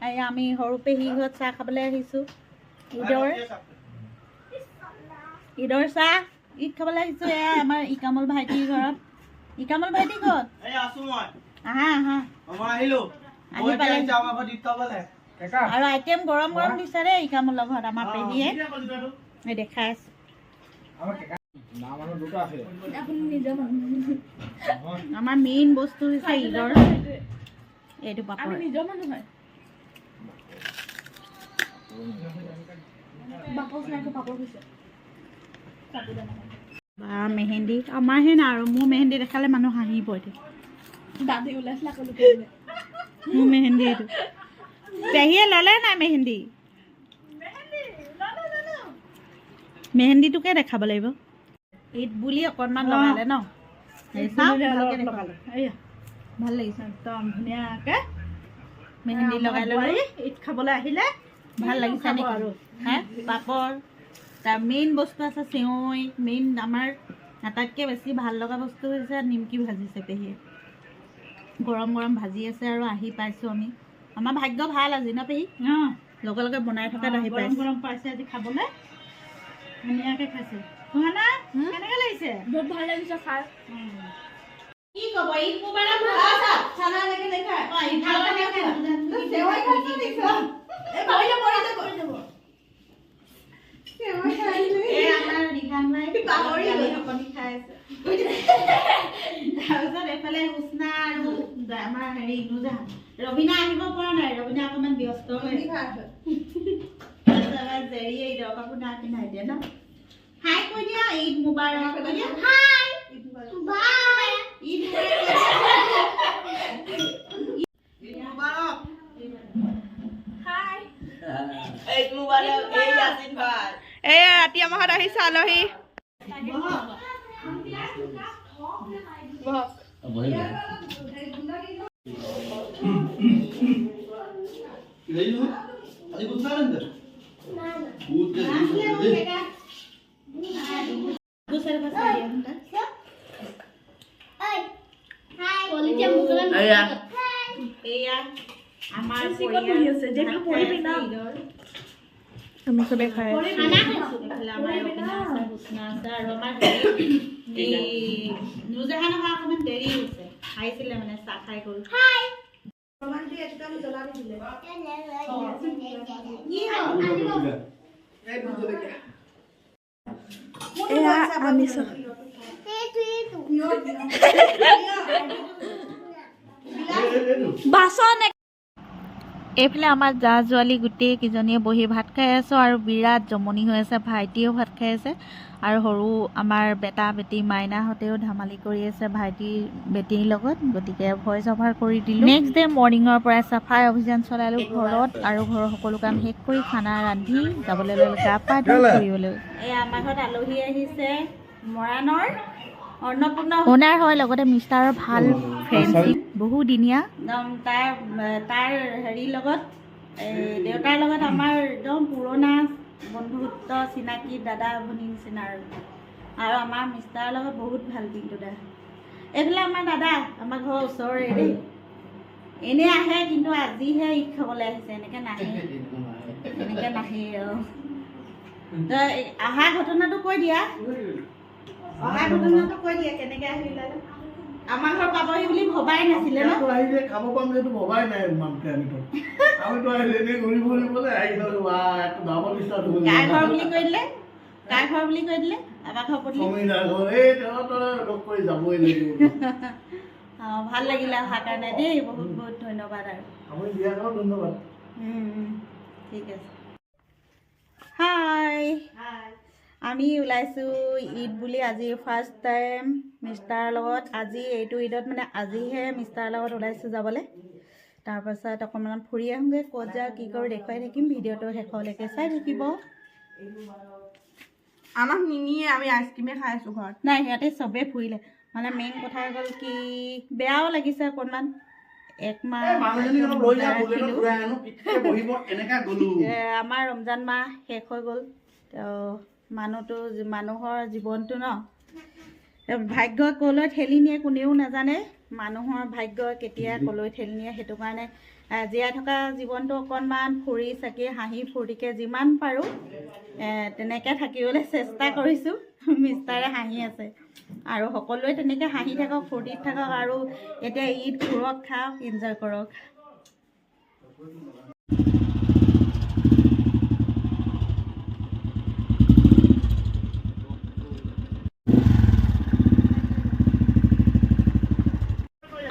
আমি সৰু পেহী ঘৰত চাহ খাবলৈ আহিছোঁ। ঈদৰ চাহ ঈদ খাবলৈ আহিছোঁ। এয়া আমাৰ ইকামল ভাইটিৰ ঘৰত। ইকামল ভাইটি ক'ত? আহা আহা আহি পালে। আৰু আইটেম গৰম গৰম দিছে দেই ইকামলৰ ঘৰত আমাৰ পেহীয়ে। দেখাই আছে। আমাৰ মেইন বস্তু হৈছে ঈদৰ এইটো পাপৰ। মেহেন্দি আমাৰহে না আৰু মোৰ মেহেন্দি দেখালে মানুহ হাঁহিব এতিয়া। মোৰ মেহেন্দি এইটো পেহীয়ে ল'লে নাই মেহেন্দি? মেহেন্দিটোকে দেখাব লাগিব। ঈদ বুলি অকণমান লগালে ন? ভাল লাগিছে একদম ধুনীয়াকৈ মেহেন্দি লগাই ল'লে। ঈদ খাবলৈ আহিলে ভাল লাগিছে নেকি? আৰু হে পাপৰ তাৰ মেইন বস্তু আছে চেৱৈ। মেইন আমাৰ আটাইতকৈ বেছি ভাল লগা বস্তু হৈছে নিমকি ভাজিছে পেহীয়ে। গৰম গৰম ভাজি আছে আৰু আহি পাইছোঁ আমি। আমাৰ ভাগ্য ভাল আজি ন পেহী? লগে লগে বনাই থকাত আহি পাইছোঁ। গৰম পাইছে আজি খাবলৈ ধুনীয়াকৈ খাইছে। কেনেকৈ লাগিছে? বহুত ভাল লাগিছে খাই। কি ক'ব ঈদ মুবাৰক চানালৈকে দেখা তাৰপিছত এইফালে হুচনা আৰু আমাৰ হেৰি নুজাহান ৰবিনা আহিব পৰা নাই। ৰবিনা অকণমান ব্যস্ত হৈ জেৰি এই দৰ কাপোৰ না পিন্ধাই দিয়ে ন। হাই কৈ দিয়া ঈদ মুবাৰক। হাই বাই ঈদ মুবাৰক। হাই ঈদ মুবাৰক। এই ইয়াসিন ভাই এয়া ৰাতি আমাৰ ঘৰত আহিছে আলহী। আমি চবে খাই নুজাহান অহা অকণমান দেৰি হৈছে। খাইছিলে মানে চাহ খাই গ'ল। এইফালে আমাৰ জা জোৱালি গোটেই কেইজনীয়ে বহি ভাত খাই আছোঁ আৰু বিৰাট জমনি হৈ আছে। ভাইটিয়েও ভাত খাই আছে আৰু সৰু আমাৰ বেটা বেটি মাইনাহঁতেও ধেমালি কৰি আছে ভাইটিৰ বেটীৰ লগত। গতিকে ভইচ অভাৰ কৰি দিলোঁ। নেক্সট ডে মৰ্ণিঙৰ পৰাই চাফাই অভিযান চলালোঁ ঘৰত আৰু ঘৰৰ সকলো কাম শেষ কৰি খানা ৰান্ধি যাবলৈ ল'লোঁ গা পা ধুই ফুৰিবলৈ। এই আমাৰ ঘৰত আলহী আহিছে মৰাণৰ অনাৰ হয়, লগতে মিষ্টাৰৰ ভাল ফ্ৰেণ্ডশ্বিপ বহুদিনীয়া। তাৰ হেৰিৰ লগত দেউতাৰ লগত আমাৰ একদম পুৰণা বন্ধুত্ব চিনাকি দাদা ভনী নিচিনা আৰু আমাৰ মিষ্টাৰৰ লগত বহুত ভাল। কিন্তু দা এইফালে আমাৰ দাদা আমাৰ ঘৰৰ ওচৰৰে দেই। এনেই আহে কিন্তু আজিহে ঈদ খাবলৈ আহিছে। এনেকৈ নাহে তই অহা ঘটনাটো কৈ দিয়া। কেনেকৈ আহিলে? আমাৰ ঘৰ পাবহি বুলি ভবাই নাছিলে ন? খাব পাম যিহেতু ভবাই নাই। কাৰ ঘৰ বুলি কৈ দিলে? কাৰ ঘৰ বুলি কৈ দিলে? আমাৰ ঘৰ ভাল লাগিলে অহাৰ কাৰণে দেই। বহুত বহুত ধন্যবাদ। আৰু ধন্যবাদ। ঠিক আছে। হাই আমি ওলাইছোঁ ঈদ বুলি আজি ফাৰ্ষ্ট টাইম মিষ্টাৰৰ লগত। আজি এইটো ঈদত মানে আজিহে মিষ্টাৰৰ লগত ওলাইছোঁ যাবলৈ। তাৰপাছত অকণমান ফুৰি আহোঁগৈ। ক'ত যাওঁ কি কৰোঁ দেখুৱাই থাকিম। ভিডিঅ'টো শেষলৈকে চাই থাকিব। আমাক নিনিয়ে, আমি আইচক্ৰীমে খাই আছোঁ ঘৰত। নাই সিহঁতে চবেই ফুৰিলে। মানে মেইন কথা হ'ল কি বেয়াও লাগিছে অকণমান। আমাৰ ৰমজান মাহ শেষ হৈ গ'ল। মানুহৰ জীৱনটো ন ভাগ্য ক'লৈ ঠেলি নিয়ে কোনেও নাজানে। মানুহৰ ভাগ্য কেতিয়া ক'লৈ ঠেলি নিয়ে সেইটো কাৰণে জীয়াই থকা জীৱনটো অকণমান ফুৰি চাকি হাঁহি ফূৰ্তিকৈ যিমান পাৰোঁ তেনেকৈ থাকিবলৈ চেষ্টা কৰিছোঁ। মিষ্টাৰে হাঁহি আছে আৰু সকলোৱে তেনেকৈ হাঁহি থাকক ফূৰ্তিত থাকক আৰু এতিয়া ঈদ ঘূৰক খাওক এনজয় কৰক।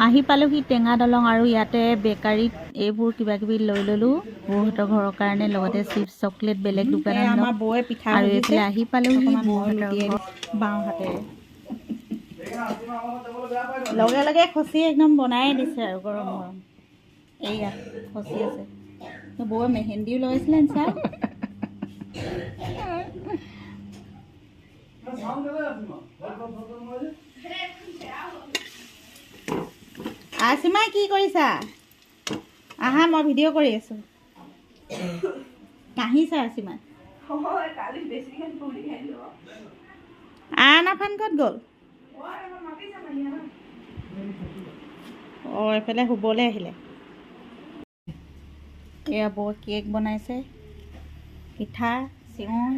আহি পালোহি টেঙা দলং আৰু ইয়াতে বেকাৰীত এইবোৰ কিবা কিবি লৈ ল'লোঁ বৌহঁতৰ ঘৰৰ কাৰণে, লগতে চিপছ চকলেট বেলেগ দোকানত আমাৰ বৌয়ে পিঠা আৰু এইফালে আহি পালোহি বৌহঁতৰ বাওঁ হাতেৰে লগে লগে খচি একদম বনাই দিছে আৰু গৰম গৰম। এইয়া খচি আছে বৌয়ে মেহেন্দিও লগাইছিলে নিচা। আছিমাই কি কৰিছা? আহা মই ভিডিঅ' কৰি আছোঁ। কাহিছা আছিমাই আনাফান ক'ত গ'ল? অঁ এইফালে শুবলৈ আহিলে। এয়া বৌ কেক বনাইছে, পিঠা চিঙৰ,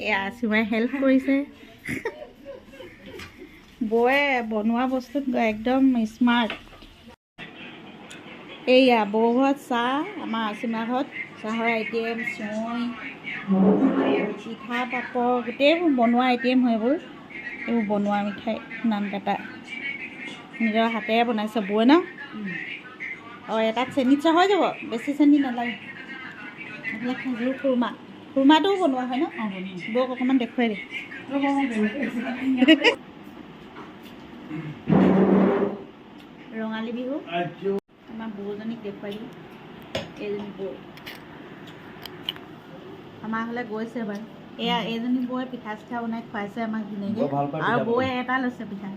এয়া আছিমাই হেল্প কৰিছে। বৌয়ে বনোৱা বস্তুত একদম স্মাৰ্ট। এইয়া বৌ ঘৰত চাহ, আমাৰ আছিমা ঘৰত চাহৰ আইটেম, চিঙৈ, পিঠা পাপৰ গোটেইবোৰ বনোৱা আইটেম হয়। এইবোৰ বনোৱা মিঠাই নানকাটা নিজৰ হাতেৰে বনাইছে বৌয়ে ন। অঁ এটাত চেনি চাহ হৈ যাব, বেছি চেনি নালাগে। এইবিলাক খেজুৰ খুৰমাটোও বনোৱা হয় ন। বৌক অকণমান দেখুৱাই দে। ৰঙালী বিহু আমাৰ বৌজনীক দেখুৱাই দিওঁ। এইজনী বৌ আমাৰ হ'লে গৈছে বাৰু। এয়া এইজনী বৌয়ে পিঠা চিঠা বনাই খুৱাইছে আমাক ধুনীয়াকৈ, আৰু বৌয়ে এটা লৈছে পিঠা।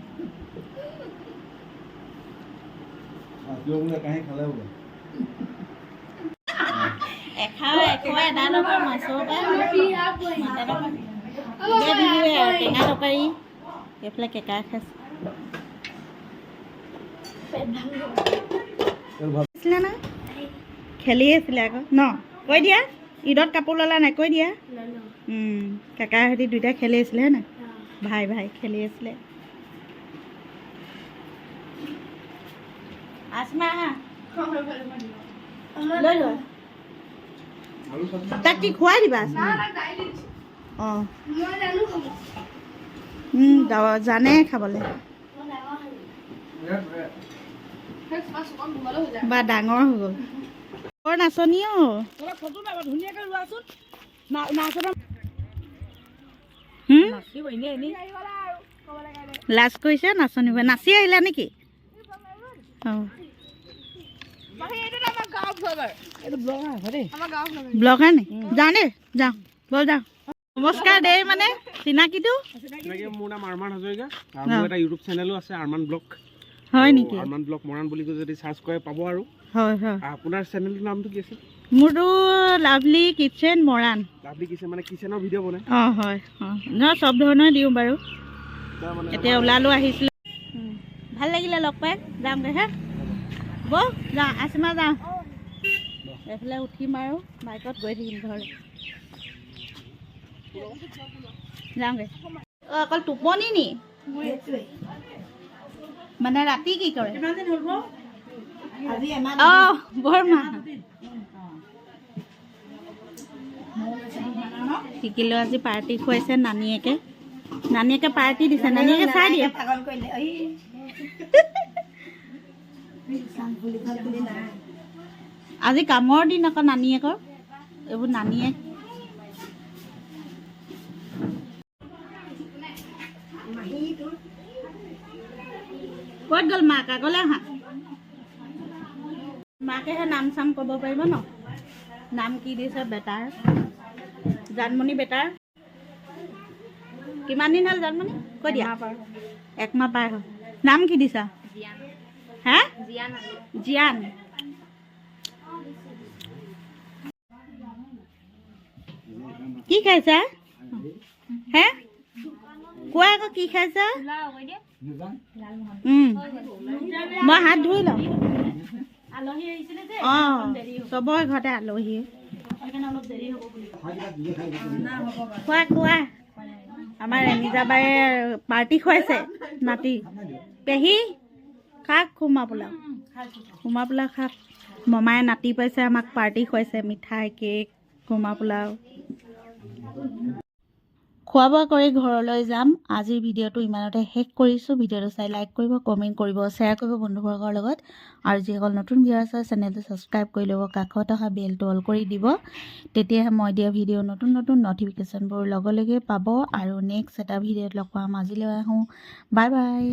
এখাও এটা ল'বা মাছৰ টেঙা তৰকাৰী, এইফালে কেঁকা খাইছে না খেলি আছিলে আকৌ ন। কৈ দিয়া ঈদত কাপোৰ ল'লা নাই? কৈ দিয়া। কাকাৰ সৈতে দুইটা খেলি আছিলে হয় নাই? ভাই ভাই খেলি আছিলে। আসমা আহা লৈ লোৱা। তাক কি খুৱাই দিবা? অঁ জানে খাবলৈ বা ডাঙৰ হৈ গ'ল। বৰ নাচনী অ' লাজ কৰিছে নাচনী। নাচি আহিলা নেকি? অঁ ব্লগাৰ নি? যাওঁ দেই, যাওঁ ব'ল যাওঁ। নমস্কাৰ দেই মানে চিনাকিটো। মোৰ নাম আৰমান হাজৰিকা আৰু মোৰ এটা ইউটিউব চেনেলো আছে আৰমান ব্লগ। হয় নেকি? আৰমান ব্লগ মৰাণ বুলি যদি চাৰ্চ কৰে পাব। আৰু হয় হয় আপোনাৰ চেনেলটোৰ নামটো কি আছিল? মোৰতো lovely kitchen Moran. Lovely kitchen মানে কিচেনৰ ভিডিঅ' বনাই? অঁ হয় অঁ নহয় চব ধৰণে দিওঁ বাৰু। এতিয়া ওলালোঁ আহিছিলোঁ, ভাল লাগিলে লগ পাই। যামগৈ হে বৌ, যাওঁ আছিমা যাওঁ। এইফালে উঠিম আৰু বাইকত গৈ থাকিম ঘৰলৈ। যাওঁগৈ। অঁ অকল টোপনি নি? মানে ৰাতি কি কৰে? অঁ বৰমা শিকিলোঁ। আজি পাৰ্টি খুৱাইছে নানীয়েকে। নানীয়েকে পাৰ্টি দিছে, নানীয়েকে চাই দিয়ে। আজি কামৰ দিন আকৌ নানীয়েকৰ, এইবোৰ নানীয়েক। ক'ত গ'ল মাক? আগলৈ আহা। মাকেহে নাম চাম ক'ব পাৰিব ন। নাম কি দিছে বেটাৰ? জানমণি বেটাৰ। কিমান দিন হ'ল জানমণি? কৈ দিয়া। একমাহ পাৰ হ'ল। নাম কি দিছা? হা জিয়ান। কি খাইছা? হে কোৱা আকৌ কি খাইছা? মই হাত ধুই লওঁ। অঁ চবৰে ঘৰতে আলহী খোৱা খোৱা আমাৰ ৰেমিজাবাৰে পাৰ্টি খুৱাইছে নাতি পেহী খাক খুমা পোলাও খাক মমায়ে নাতি পাইছে আমাক পাৰ্টি খুৱাইছে মিঠাই কেক খুমা পোলাও খোৱা বোৱা কৰি ঘৰলৈ যাম আজিৰ ভিডিঅ'টো ইমানতে শেষ কৰিছোঁ ভিডিঅ'টো চাই লাইক কৰিব কমেণ্ট কৰিব শ্বেয়াৰ কৰিব বন্ধুবৰ্গৰ লগত আৰু যিসকল নতুন ভিউৱাৰ্ছ আছে চেনেলটো ছাবস্ক্ৰাইব কৰি ল'ব কাষত অহা বেলটো অল কৰি দিব তেতিয়াহে মই দিয়া ভিডিঅ' নতুন নটিফিকেশ্যনবোৰ লগে লগে পাব আৰু নেক্সট এটা ভিডিঅ'ত লগ পাম আজিলৈ আহোঁ বাই বাই